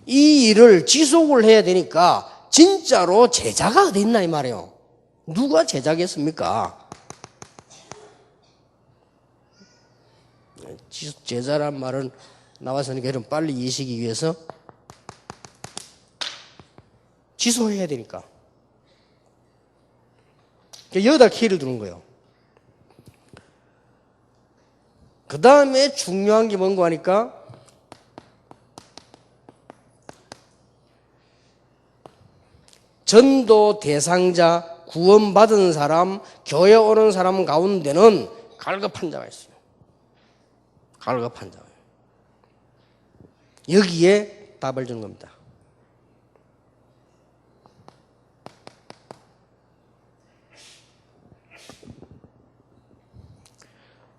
이 일을 지속을 해야 되니까 진짜로 제자가 어디 있나 이 말이에요. 누가 제자겠습니까? 제자란 말은 나와서니까 여러분 빨리 이해하시기 위해서 지속해야 되니까. 여기다 키를 두는 거예요. 그 다음에 중요한 게 뭔가 하니까 전도 대상자, 구원받은 사람, 교회 오는 사람 가운데는 갈급한 자가 있어요. 갈급한 자. 여기에 답을 주는 겁니다.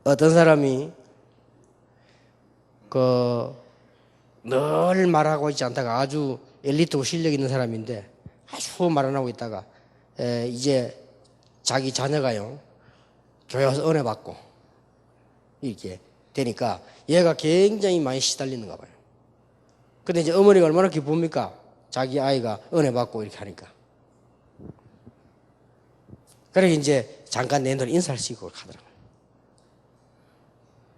어떤 사람이 늘 말하고 있지 않다가 아주 엘리트고 실력 있는 사람인데 아주 말 안 하고 있다가 이제 자기 자녀가요 교회 와서 은혜 받고 이렇게 되니까 얘가 굉장히 많이 시달리는가 봐요. 근데 이제 어머니가 얼마나 기쁩니까? 자기 아이가 은혜 받고 이렇게 하니까. 그러니까 이제 잠깐 내 눈에 인사를 시키고 가더라고요.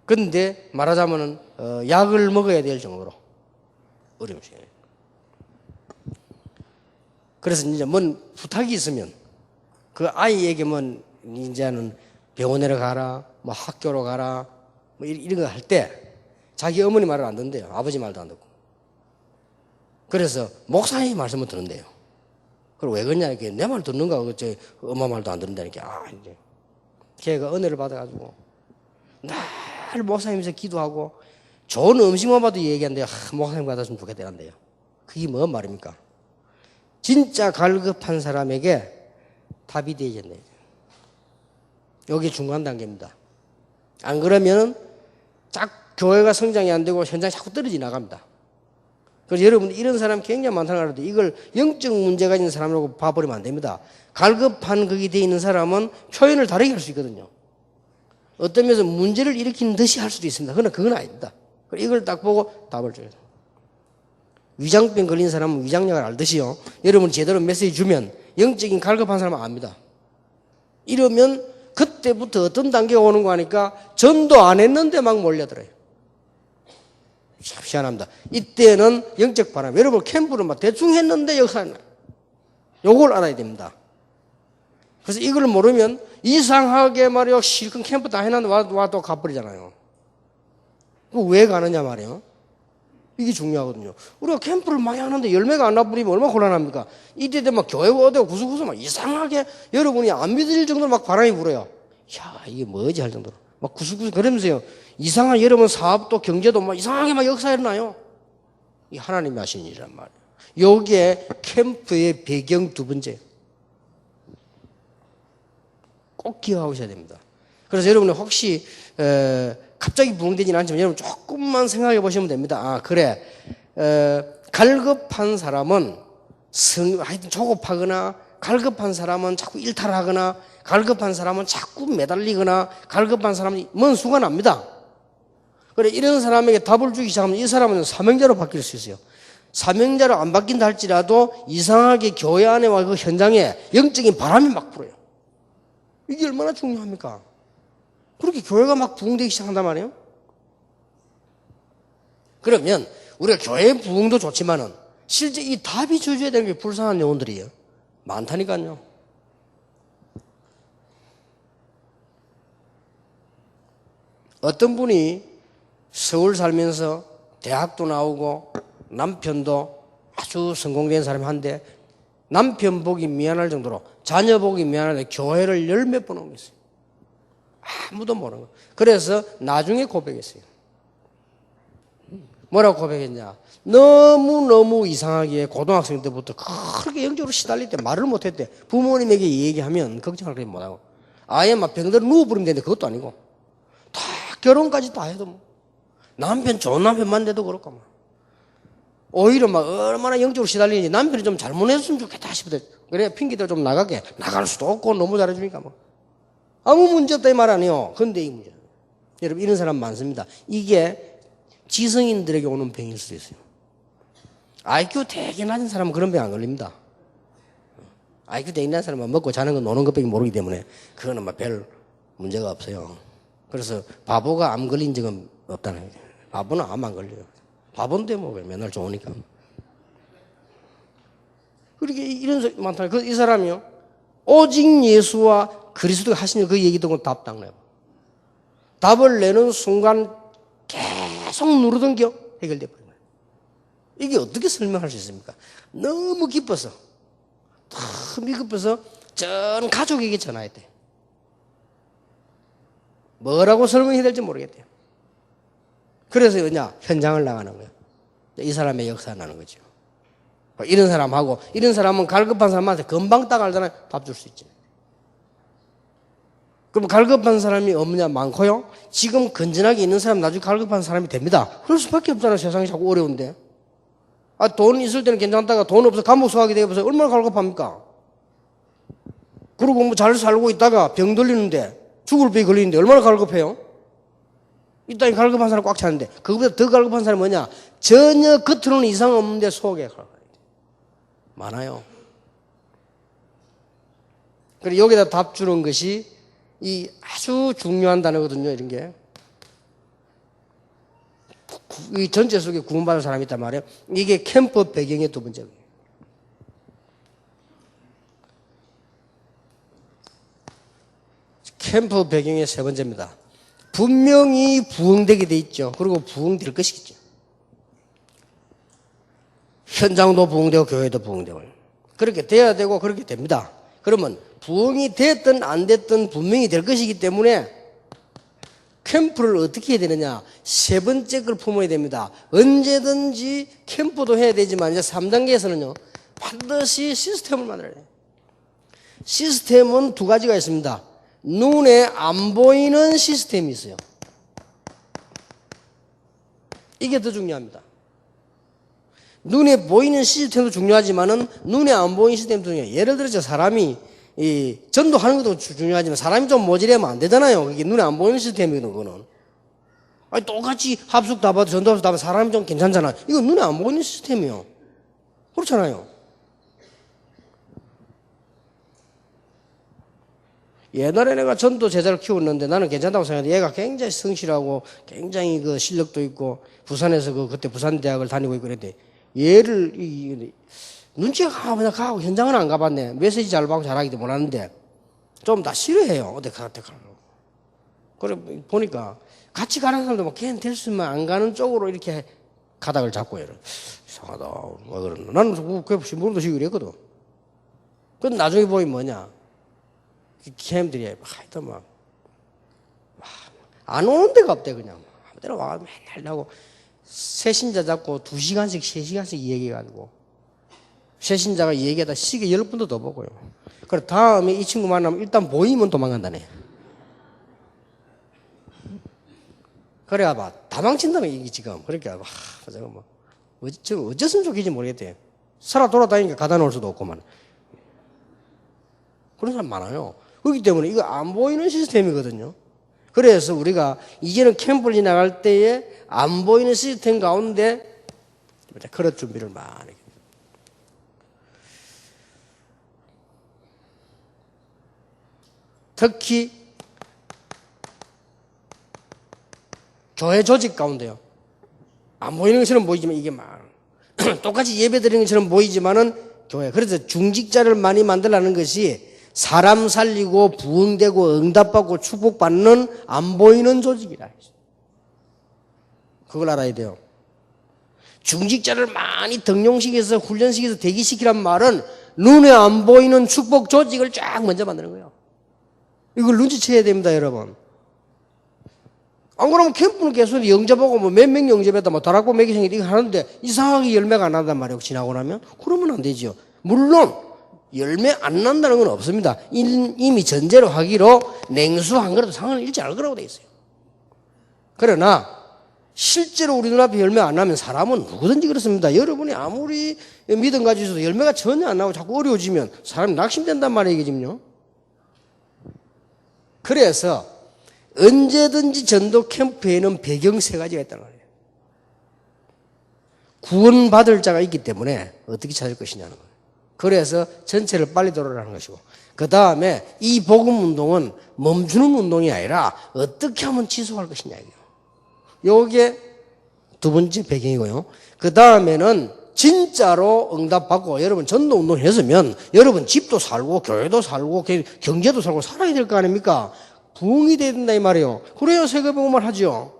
근데 말하자면은 약을 먹어야 될 정도로 어려운 시간이에요. 그래서 이제 뭔 부탁이 있으면 그 아이에게 이제는 병원에 가라, 뭐 학교로 가라, 뭐 이런 거 할 때 자기 어머니 말을 안 듣는데요. 아버지 말도 안 듣고. 그래서 목사님 말씀을 듣는데요. 그리고 왜 그러냐 이렇게 내 말 듣는가? 엄마 말도 안 듣는다니까. 이제 걔가 은혜를 받아가지고 늘 목사님께서 기도하고 좋은 음식만 봐도 얘기한대요. 목사님 받았으면 좋겠다는데요. 그게 뭔 말입니까? 진짜 갈급한 사람에게 답이 되어졌네요. 여기 중간 단계입니다. 안 그러면 교회가 성장이 안 되고 현장이 자꾸 떨어져 나갑니다. 그래서 여러분 이런 사람 굉장히 많다는 걸 알아도 이걸 영적 문제가 있는 사람이라고 봐버리면 안 됩니다. 갈급한 그게 되어 있는 사람은 표현을 다르게 할 수 있거든요. 어떤 면에서 문제를 일으키는 듯이 할 수도 있습니다. 그러나 그건 아닙니다. 이걸 딱 보고 답을 줘야 돼요. 위장병 걸린 사람은 위장약을 알듯이요. 여러분 제대로 메시지 주면 영적인 갈급한 사람은 압니다. 이러면 그때부터 어떤 단계가 오는 거 하니까 전도 안 했는데 막 몰려들어요. 참 희한합니다. 이때는 영적 바람. 여러분 캠프를 막 대충 했는데 역사는 요걸 알아야 됩니다. 그래서 이걸 모르면 이상하게 말이요. 실컷 캠프 다 해놨는데 와도 가버리잖아요. 왜 가느냐 말이에요. 이게 중요하거든요. 우리가 캠프를 많이 하는데 열매가 안 나버리면 얼마나 곤란합니까? 이때 되면 교회가 어디고 구석구석 막 이상하게 여러분이 안 믿을 정도로 막 바람이 불어요. 야, 이게 뭐지 할 정도로. 막 구석구석 그러면서요. 이상한 여러분 사업도 경제도 막 이상하게 막 역사 일어나요. 이 하나님이 하신 일이란 말이에요. 요게 캠프의 배경 두 번째. 꼭 기억하셔야 됩니다. 그래서 여러분이 혹시 갑자기 부흥되지는 않지만 여러분 조금만 생각해 보시면 됩니다. 그래. 갈급한 사람은 하여튼 조급하거나 갈급한 사람은 자꾸 일탈하거나 갈급한 사람은 자꾸 매달리거나 갈급한 사람은 먼 수가 납니다. 그래 이런 사람에게 답을 주기 시작하면 이 사람은 사명자로 바뀔 수 있어요. 사명자로 안 바뀐다 할지라도 이상하게 교회 안에와 그 현장에 영적인 바람이 막 불어요. 이게 얼마나 중요합니까? 그렇게 교회가 막 부흥되기 시작한단 말이에요. 그러면 우리가 교회 부흥도 좋지만은 실제 이 답이 줘줘야 되는 게 불쌍한 영혼들이에요. 많다니까요. 어떤 분이 서울 살면서 대학도 나오고 남편도 아주 성공된 사람이 한데 남편 보기 미안할 정도로 자녀 보기 미안한데 교회를 열 몇 번 옮겼어요. 아무도 모르는 거. 그래서 나중에 고백했어요. 뭐라고 고백했냐? 너무너무 이상하게 고등학생 때부터 그렇게 영적으로 시달릴 때 말을 못했대. 부모님에게 얘기하면 걱정할 게 못하고 아예 막 병들어 누워버리면 되는데 그것도 아니고 다 결혼까지 다 해도 뭐 남편 좋은 남편만 돼도 그렇고 뭐 오히려 막 얼마나 영적으로 시달리는지 남편이 좀 잘못했으면 좋겠다 싶을 때 그래 핑계대로 좀 나가게 나갈 수도 없고 너무 잘해주니까 뭐 아무 문제 없다 이 말 아니에요. 근데 이 문제 여러분 이런 사람 많습니다. 이게 지성인들에게 오는 병일 수도 있어요. IQ 되게 낮은 사람은 그런 병 안 걸립니다. IQ 되게 낮은 사람은 먹고 자는 건 노는 것밖에 모르기 때문에 그거는 막 별 문제가 없어요. 그래서 바보가 암 걸린 적은 없다는 거죠. 바보는 암 안 걸려요. 바본데 뭐 맨날 좋으니까. 그렇게 이런 사람이 많다. 이 사람이요. 오직 예수와 그리스도가 하신 그 얘기 듣고 답 딱 내요. 답을 내는 순간 계속 누르던 게 해결돼 버린 거예요. 이게 어떻게 설명할 수 있습니까? 너무 기뻐서, 너무 기뻐서 전 가족에게 전화했대. 뭐라고 설명해야 될지 모르겠대요. 그래서 그냥 현장을 나가는 거예요. 이 사람의 역사가 나는 거죠. 이런 사람하고, 이런 사람은 갈급한 사람한테 금방 딱 알잖아요. 답 줄 수 있지. 그럼 갈급한 사람이 없냐? 많고요. 지금 건전하게 있는 사람 나중에 갈급한 사람이 됩니다. 그럴 수밖에 없잖아요. 세상이 자꾸 어려운데. 돈 있을 때는 괜찮다가 돈 없어 감옥 소화하게 되어서 얼마나 갈급합니까? 그리고 뭐 잘 살고 있다가 병 들리는데 죽을 병이 걸리는데 얼마나 갈급해요? 이따위 갈급한 사람 꽉 차는데 그것보다 더 갈급한 사람이 뭐냐? 전혀 겉으로는 이상 없는데 속에 많아요. 그리고 여기다 답 주는 것이 이 아주 중요한 단어거든요. 이런 게. 이 전체 속에 구원받은 사람이 있단 말이에요. 이게 캠프 배경의 두 번째. 캠프 배경의 세 번째입니다. 분명히 부흥되게 돼 있죠. 그리고 부흥될 것이겠죠. 현장도 부흥되고 교회도 부흥되고 그렇게 돼야 되고 그렇게 됩니다. 그러면 부흥이 됐든 안 됐든 분명히 될 것이기 때문에 캠프를 어떻게 해야 되느냐? 세 번째 걸 품어야 됩니다. 언제든지 캠프도 해야 되지만 이제 3단계에서는요. 반드시 시스템을 만들어야 돼요. 시스템은 두 가지가 있습니다. 눈에 안 보이는 시스템이 있어요. 이게 더 중요합니다. 눈에 보이는 시스템도 중요하지만은 눈에 안 보이는 시스템도 중요해요. 예를 들어서 사람이 이 전도하는 것도 중요하지만 사람이 좀 모질하면 안 되잖아요. 그게 눈에 안 보이는 시스템이거든, 그거는. 아니, 똑같이 합숙 다 봐도 전도 합숙 다 봐도 사람이 좀 괜찮잖아. 이거 눈에 안 보이는 시스템이요. 그렇잖아요. 옛날에 내가 전도 제자를 키웠는데 나는 괜찮다고 생각했는데 얘가 굉장히 성실하고 굉장히 그 실력도 있고 부산에서 그때 부산대학을 다니고 있고 그랬는데 얘를 눈치가 가고 현장은 안 가봤네. 메시지 잘 받고 잘하기도 못하는데 좀 다 싫어해요. 어디 가라고. 그래 보니까 같이 가는 사람도 막 걔는 될 수만 안 가는 쪽으로 이렇게 가닥을 잡고 얘를 이상하다. 뭐 그러나 나는 그게 신부름도 시키고 그랬거든. 근데 나중에 보면 뭐냐? 걔네들이 하여튼 막 안 오는 데가 없대 그냥 아무 데나 와서 맨날 하고 새신자 잡고 2시간씩 3시간씩 얘기해가지고 새신자가 얘기하다 시계 10분도 더 보고요. 그래 다음에 이 친구 만나면 일단 보이면 도망간다네. 그래야 봐 다 망친다는 얘기 지금. 그러니까 제가 뭐 어쨌으면 좋겠지 모르겠대. 살아 돌아다니니까 가다 놓을 수도 없고만. 그런 사람 많아요. 그렇기 때문에 이거 안 보이는 시스템이거든요. 그래서 우리가 이제는 캠프를 지나갈 때에 안 보이는 시스템 가운데 그런 준비를 많이. 특히 교회 조직 가운데요. 안 보이는 것처럼 보이지만 이게 막 똑같이 예배 드리는 것처럼 보이지만은 교회. 그래서 중직자를 많이 만들라는 것이 사람 살리고 부흥되고 응답받고 축복받는 안 보이는 조직이라. 그걸 알아야 돼요. 중직자를 많이 등용시켜서 훈련시켜서 대기시키란 말은 눈에 안 보이는 축복 조직을 쫙 먼저 만드는 거예요. 이걸 눈치채야 됩니다, 여러분. 안 그러면 캠프는 계속 영접하고 뭐 몇 명 영접했다 뭐 다락고 매기 생기다 이거 하는데 이상하게 열매가 안 난단 말이에요. 지나고 나면. 그러면 안 되죠. 물론 열매 안 난다는 건 없습니다. 이미 전제로 하기로 냉수 한 그릇도 상을 잃지 않을 거라고 돼 있어요. 그러나 실제로 우리 눈앞에 열매 안 나면 사람은 누구든지 그렇습니다. 여러분이 아무리 믿음 가지고 있어도 열매가 전혀 안 나고 자꾸 어려워지면 사람이 낙심된단 말이에요. 지금요. 그래서 언제든지 전도 캠프에는 배경 3가지가 있다는 거예요. 구원받을 자가 있기 때문에 어떻게 찾을 것이냐는 거예요. 그래서 전체를 빨리 돌아라는 것이고 그 다음에 이 복음 운동은 멈추는 운동이 아니라 어떻게 하면 지속할 것이냐 이게요. 이게 두 번째 배경이고요. 그 다음에는 진짜로 응답받고 여러분 전도 운동 했으면 여러분 집도 살고 교회도 살고 경제도 살고 살아야 될 거 아닙니까? 부흥이 돼야 된다 이 말이에요. 그래야 세계복음을 하죠.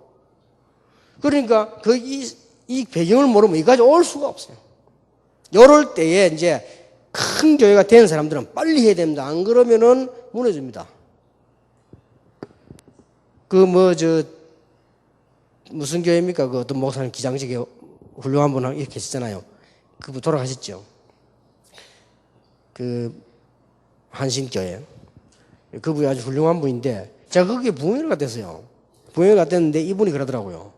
그러니까 이 배경을 모르면 여기까지 올 수가 없어요. 이럴 때에 이제 큰 교회가 된 사람들은 빨리 해야 됩니다. 안 그러면은 무너집니다. 무슨 교회입니까? 그 어떤 목사님 기장직에 훌륭한 분 이렇게 계시잖아요. 그분 돌아가셨죠. 한신교회. 그분이 아주 훌륭한 분인데, 제가 거기에 부흥회를 갔댔어요. 부흥회를 갔댔는데 이분이 그러더라고요.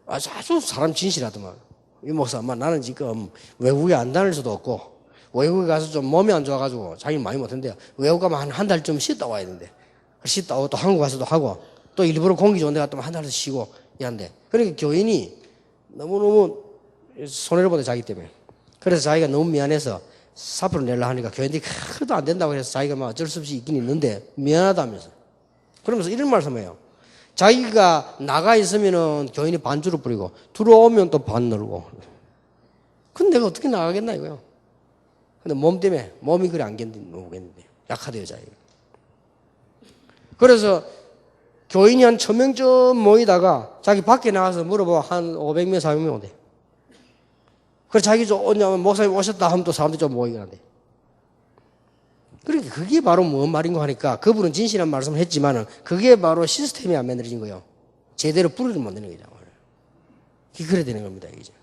아주 사람 진실하더만. 이 목사, 나는 지금 외국에 안 다닐 수도 없고, 외국에 가서 좀 몸이 안 좋아가지고 자기는 많이 못했는데, 외국 가면 한 달 좀 쉬었다 와야 되는데, 쉬었다 오고 또 한국 가서도 하고, 또 일부러 공기 좋은 데 갔다 한 달씩 쉬고, 이한데. 그러니까 교인이 너무너무 손해를 보대, 자기 때문에. 그래서 자기가 너무 미안해서 사표를 내려고 하니까 교인들이 그래도 안 된다고 해서 자기가 막 어쩔 수 없이 있긴 있는데, 미안하다면서. 그러면서 이런 말씀해요. 자기가 나가 있으면은 교인이 반주를 뿌리고 들어오면 또 반 늘고. 근데 내가 어떻게 나가겠나 이거요. 근데 몸 때문에 몸이 그래 안 견디겠는데 약하대요 자기가. 그래서 교인이 한 1000명쯤 모이다가 자기 밖에 나가서 물어봐 한 500명 400명 오대. 그래서 자기 좀 오냐면 목사님 오셨다 하면 또 사람들이 좀 모이긴 한데. 그러니까 그게 바로 뭔 말인가 하니까 그분은 진실한 말씀을 했지만은 그게 바로 시스템이 안 만들어진 거예요. 제대로 뿌리를 못 내는 거죠. 그래야 되는 겁니다. 이제.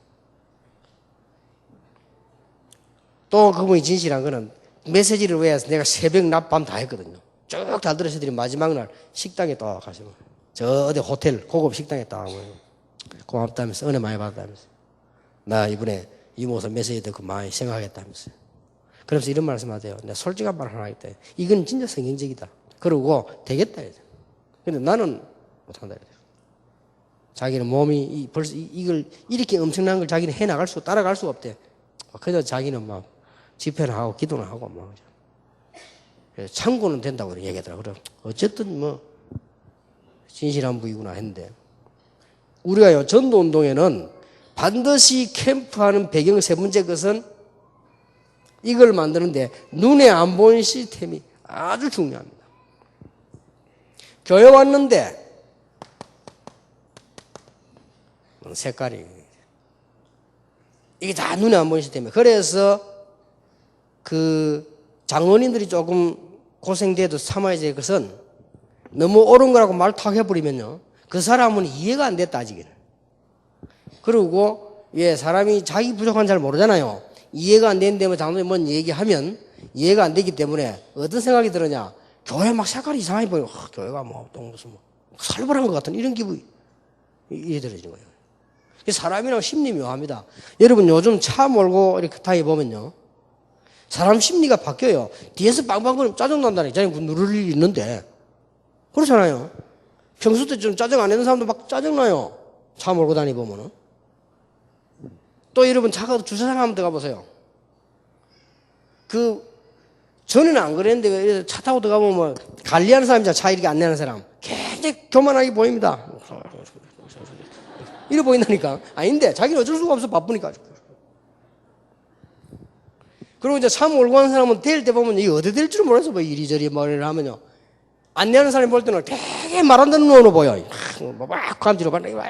또 그분이 진실한 거는 메시지를 외워서 내가 새벽 낮밤 다 했거든요. 쭉 다 들으셔야 마지막 날 식당에 딱 가시면 저 어디 호텔 고급 식당에 딱 가면 고맙다면서 은혜 많이 받았다면서 나 이번에 이모서 메시지 듣고 많이 생각했다면서 그러면서 이런 말씀 하세요. 내가 솔직한 말 하나 하겠다. 이건 진짜 성경적이다. 그러고 되겠다. 근데 나는 못한다. 자기는 몸이 벌써 이걸 이렇게 엄청난 걸 자기는 해나갈 수 따라갈 수가 없대. 그래서 자기는 막 집회를 하고 기도는 하고 막 참고는 된다고 얘기하더라고요. 그럼 어쨌든 뭐 진실한 부이구나 했는데 우리가요 전도 운동에는 반드시 캠프하는 배경 세 번째 것은 이걸 만드는데 눈에 안 보이는 시스템이 아주 중요합니다. 교회 왔는데 색깔이 이게 다 눈에 안 보이는 시스템이에요. 그래서 그 장로님들이 조금 고생돼도 참아야 될 것은 너무 옳은 거라고 말 탁 해버리면요 그 사람은 이해가 안 됐다 아직은. 그리고 왜 사람이 자기 부족한 잘 모르잖아요. 이해가 안 되는데 뭐 장로님 뭔 얘기하면 이해가 안 되기 때문에 어떤 생각이 들었냐 교회 막 색깔이 이상하게 보이고 교회가 뭐 또 무슨 뭐 살벌한 것 같은 이런 기분이 이래 들어지는 거예요. 사람이랑 심리 묘합니다. 여러분 요즘 차 몰고 이렇게 다니보면요 사람 심리가 바뀌어요. 뒤에서 빵빵거리면 짜증난다니. 자기 누를 일이 있는데. 그렇잖아요. 평소 때 좀 짜증 안 내는 사람도 막 짜증나요. 차 몰고 다니보면은. 또 여러분 차가 주차장 한번 들어가보세요. 전에는 안 그랬는데 차 타고 들어가보면 뭐 관리하는 사람이잖아. 차 이렇게 안 내는 사람. 굉장히 교만하게 보입니다. 이래 보인다니까. 아닌데 자기는 어쩔 수가 없어. 바쁘니까. 그리고 이제 차 몰고 가는 사람은 될 때 보면 이게 어디 될 줄 몰라서 뭐 이리저리 머리를 하면요. 안내하는 사람이 볼 때는 되게 말 안 듣는 놈으로 보여. 막 감지로 받는 거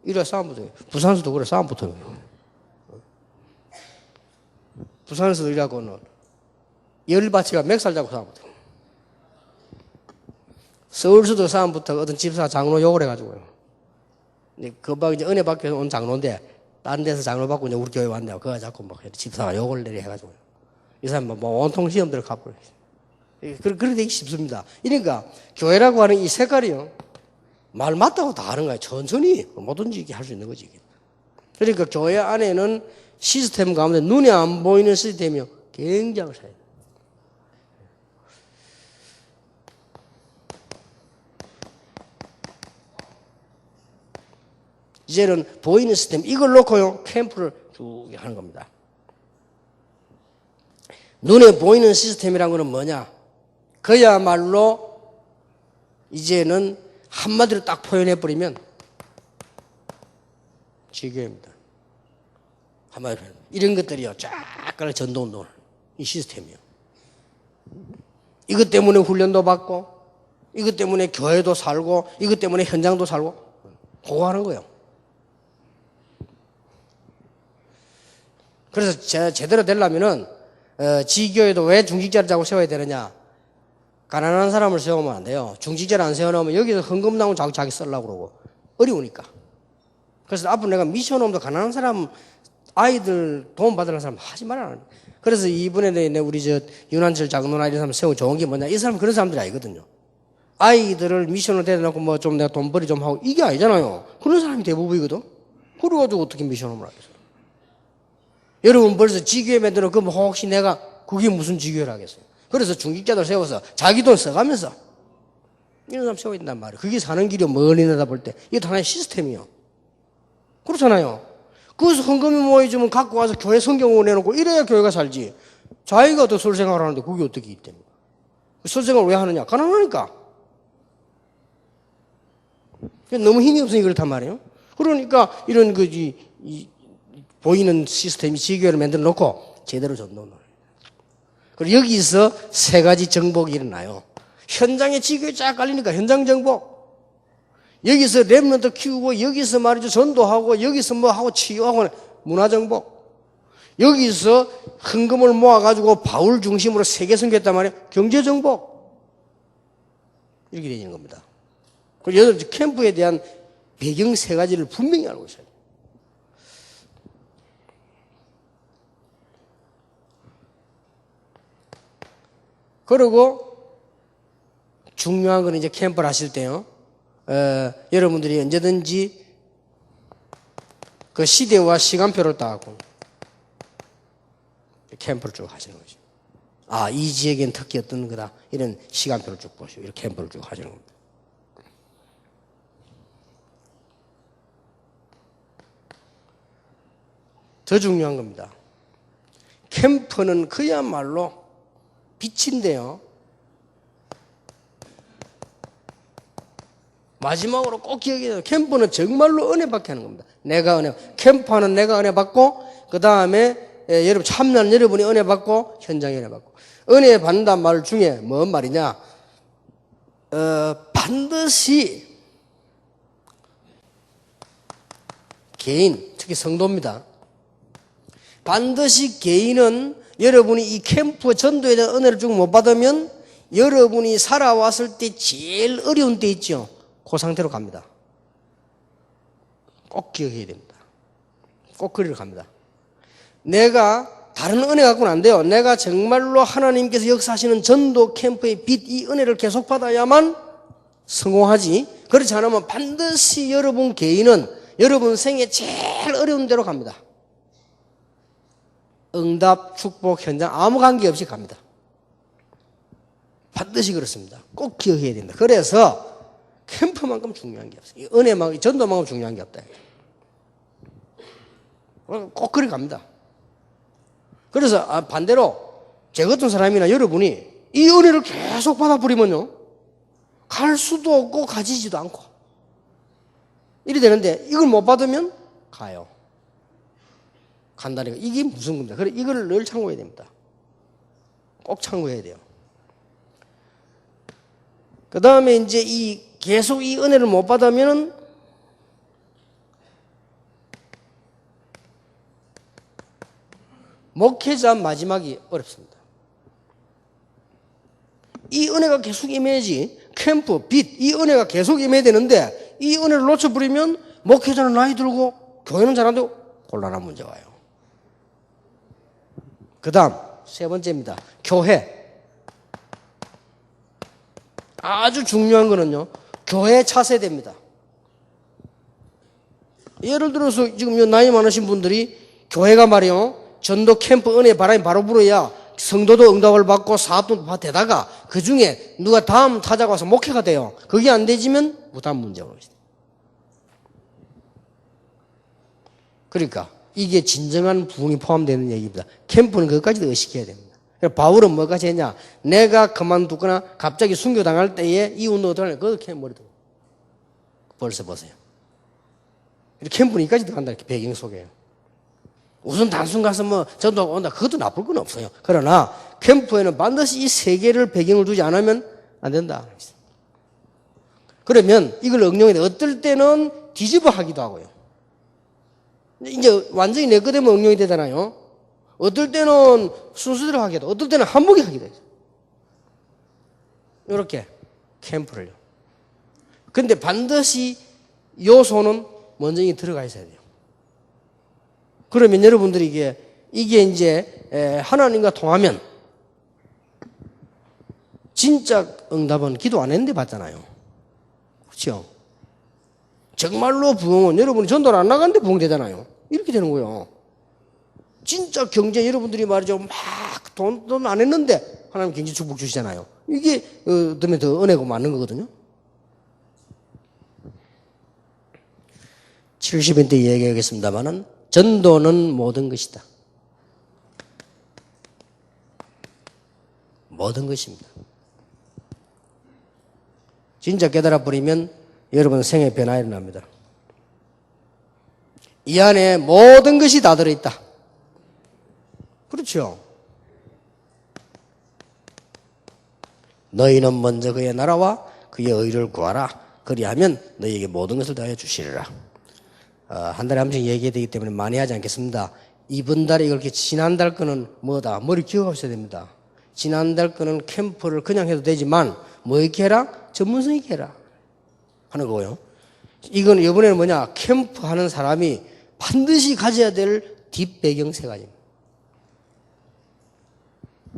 이래 싸움 붙어요. 부산에서도 그래 싸움 붙어요. 부산에서도 이래갖고는 열받치가 맥살 잡고 싸움 붙어요. 서울서도 싸움 붙어 어떤 집사 장로 욕을 해가지고요. 금방 이제 은혜 받고 온 장로인데 다른 데서 장로 받고 이제 우리 교회 왔네요. 그거 자꾸 막 집사가 욕을 내리 해가지고 이 사람 뭐 온통 시험들을 갚고 그렇게 되기 쉽습니다. 그러니까 교회라고 하는 이 색깔이요 말 맞다고 다 하는 거예요. 천천히 뭐든지 할 수 있는 거지. 그러니까 교회 안에는 시스템 가운데 눈에 안 보이는 시스템이요 굉장히 차이. 이제는 보이는 시스템 이걸 놓고요 캠프를 쭉 하는 겁니다. 눈에 보이는 시스템이란 거는 뭐냐? 그야말로 이제는 한마디로 딱 표현해버리면 지교입니다. 한마디로 이런 것들이요 쫙 깔려 전도운동을 이 시스템이요. 이것 때문에 훈련도 받고 이것 때문에 교회도 살고 이것 때문에 현장도 살고 그거 하는 거예요. 그래서 제대로 되려면은 지교회도 왜 중직자를 자꾸 세워야 되느냐? 가난한 사람을 세우면 안 돼요. 중직자를 안 세워놓으면 여기서 헌금 나오면 자기 쓰려고 그러고 어려우니까. 그래서 앞으로 내가 미션홈도 가난한 사람 아이들 도움 받으는 사람 하지 말라는. 그래서 이번에 우리 윤한철 장로나 이런 사람 세우고 좋은 게 뭐냐? 이 사람은 그런 사람들이 아니거든요. 아이들을 미션으로 데려놓고 뭐 좀 내가 돈벌이 좀 하고 이게 아니잖아요. 그런 사람이 대부분이거든. 그래가지고 어떻게 미션홈을 하겠어요? 여러분 벌써 지교회 만들어 그럼 혹시 내가 그게 무슨 지교회를 하겠어요? 그래서 중직자들 세워서 자기 돈 써가면서 이런 사람 세워야 된단 말이에요. 그게 사는 길이 멀리 내다볼 때 이게 하나의 시스템이요. 그렇잖아요. 그래서 헌금이 모여주면 갖고 와서 교회 성경을 내놓고 이래야 교회가 살지. 자기가 더 설생활을 하는데 그게 어떻게 있답니까? 설생활을 왜 하느냐? 가난하니까. 너무 힘이 없으니 그렇단 말이에요. 그러니까 이런 보이는 시스템이 지교회를 만들어 놓고 제대로 전도를. 그리고 여기서 세 가지 정복이 일어나요. 현장에 지교회 쫙 깔리니까 현장 정복. 여기서 렘넌트 키우고 여기서 말이죠 전도하고 여기서 뭐 하고 치유하고 문화 정복. 여기서 헌금을 모아가지고 바울 중심으로 세계 선교했단 말이에요. 경제정복. 이렇게 되는 겁니다. 그리고 여러분 캠프에 대한 배경 세 가지를 분명히 알고 있어요. 그리고 중요한 건 이제 캠프를 하실 때요. 여러분들이 언제든지 그 시대와 시간표를 따고 캠프를 쭉 하시는 거죠. 아, 이 지역엔 특히 어떤 거다. 이런 시간표를 쭉 보시고 이렇게 캠프를 쭉 하시는 겁니다. 더 중요한 겁니다. 캠프는 그야말로 빛인데요. 마지막으로 꼭 기억해야 돼요. 캠프는 정말로 은혜 받게 하는 겁니다. 캠프하는 내가 은혜 받고, 그 다음에 여러분 참여하는 여러분이 은혜 받고, 현장에 은혜 받고. 은혜 받는다는 말 중에 뭔 말이냐? 반드시 개인, 특히 성도입니다. 반드시 개인은 여러분이 이 캠프 전도에 대한 은혜를 쭉 못 받으면 여러분이 살아왔을 때 제일 어려운 때 있죠. 그 상태로 갑니다. 꼭 기억해야 됩니다. 꼭 그리로 갑니다. 내가 다른 은혜 갖고는 안 돼요. 내가 정말로 하나님께서 역사하시는 전도 캠프의 빛, 이 은혜를 계속 받아야만 성공하지. 그렇지 않으면 반드시 여러분 개인은 여러분 생애 제일 어려운 데로 갑니다. 응답, 축복, 현장 아무 관계없이 갑니다. 반드시 그렇습니다. 꼭 기억해야 됩니다. 그래서 캠프만큼 중요한 게 없어요. 은혜만큼, 전도만큼 중요한 게 없다. 꼭 그리 갑니다. 그래서 반대로 제 같은 사람이나 여러분이 이 은혜를 계속 받아버리면요, 갈 수도 없고 가지지도 않고 이래 되는데 이걸 못 받으면 가요. 간다니까. 이게 무슨 겁니까? 그래, 이걸 늘 참고해야 됩니다. 꼭 참고해야 돼요. 그 다음에 이제 계속 이 은혜를 못 받으면은 목회자 마지막이 어렵습니다. 이 은혜가 계속 임해야지, 캠프, 빛, 이 은혜가 계속 임해야 되는데 이 은혜를 놓쳐버리면 목회자는 나이 들고 교회는 잘 안 되고 곤란한 문제가 와요. 그 다음 세 번째입니다. 교회. 아주 중요한 거는요, 교회 차세대입니다. 예를 들어서 지금 나이 많으신 분들이 교회가 말이요, 전도 캠프 은혜 바람이 바로 불어야 성도도 응답을 받고 사업도 되다가 그 중에 누가 다음 타자가 와서 목회가 돼요. 그게 안 되지면 무단 문제가 오죠. 그러니까 이게 진정한 부흥이 포함되는 얘기입니다. 캠프는 그것까지도 의식해야 됩니다. 바울은 뭐까지 했냐? 내가 그만두거나 갑자기 순교당할 때에 이 운동을 들어가냐? 그것도 캠프를 들어. 벌써 보세요. 캠프는 이까지 들어간다. 이렇게 배경 속에. 우선 단순 가서 전도 온다. 그것도 나쁠 건 없어요. 그러나 캠프에는 반드시 이 세 개를 배경을 두지 않으면 안 된다. 그러면 이걸 응용해야 돼. 어떨 때는 뒤집어 하기도 하고요. 이제 완전히 내 거 되면 응용이 되잖아요. 어떨 때는 순서대로 하기도, 어떨 때는 한목에 하기도 해요. 이렇게 캠프를요. 근데 반드시 요소는 먼저 들어가 있어야 돼요. 그러면 여러분들이 이게 이제 하나님과 통하면 진짜 응답은 기도 안 했는데 받잖아요. 그렇죠? 정말로 부흥은 여러분이 전도를 안 나갔는데 부흥되잖아요. 이렇게 되는 거예요. 진짜 경제 여러분들이 말이죠, 막 돈 안 했는데 하나님 경제 축복 주시잖아요. 이게 때문에 더 은혜고 맞는 거거든요. 70인 때 얘기하겠습니다만은 전도는 모든 것이다. 모든 것입니다. 진짜 깨달아 버리면 여러분 생애 변화가 일어납니다. 이 안에 모든 것이 다 들어있다. 그렇죠? 너희는 먼저 그의 나라와 그의 의를 구하라. 그리하면 너희에게 모든 것을 더하여 주시리라. 한 달에 한 번씩 얘기해야 되기 때문에 많이 하지 않겠습니다. 이번 달에 이렇게 지난달 거는 뭐다? 머리 기억하고 있어야 됩니다. 지난달 거는 캠프를 그냥 해도 되지만 뭐 있게 해라? 전문성 있게 해라 하는 거고요. 이건 이번에는 뭐냐? 캠프 하는 사람이 반드시 가져야 될 뒷배경 세 가지입니다.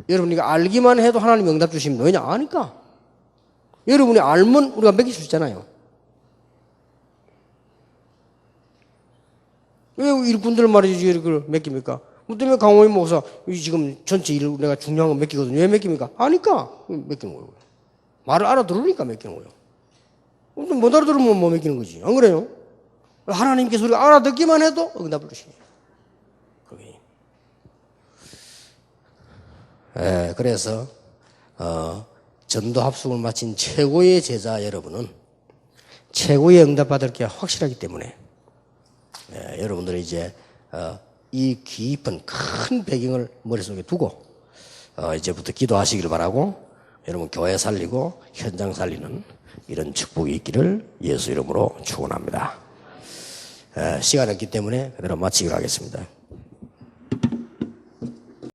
여러분 이거 알기만 해도 하나님 응답 주십니다. 왜냐? 아니까. 여러분이 알면 우리가 맡길 수 있잖아요. 왜 일꾼들 말이지 이걸 맡깁니까? 뭐 때문에 강호희 목사 지금 전체 일을 내가 중요한 거 맡기거든요. 왜 맡깁니까? 아니까 맡기는 거예요. 말을 알아들으니까 맡기는 거예요. 못 알아들으면 못 맡기는 거지. 안 그래요? 하나님께서 우리가 알아듣기만 해도 응답을 주시네요. 그래서 전도 합숙을 마친 최고의 제자 여러분은 최고의 응답받을 게 확실하기 때문에 여러분들은 이제 이 깊은 큰 배경을 머릿속에 두고 이제부터 기도하시기를 바라고 여러분 교회 살리고 현장 살리는 이런 축복이 있기를 예수 이름으로 축원합니다. 시간이 없기 때문에 그대로 마치기로 하겠습니다.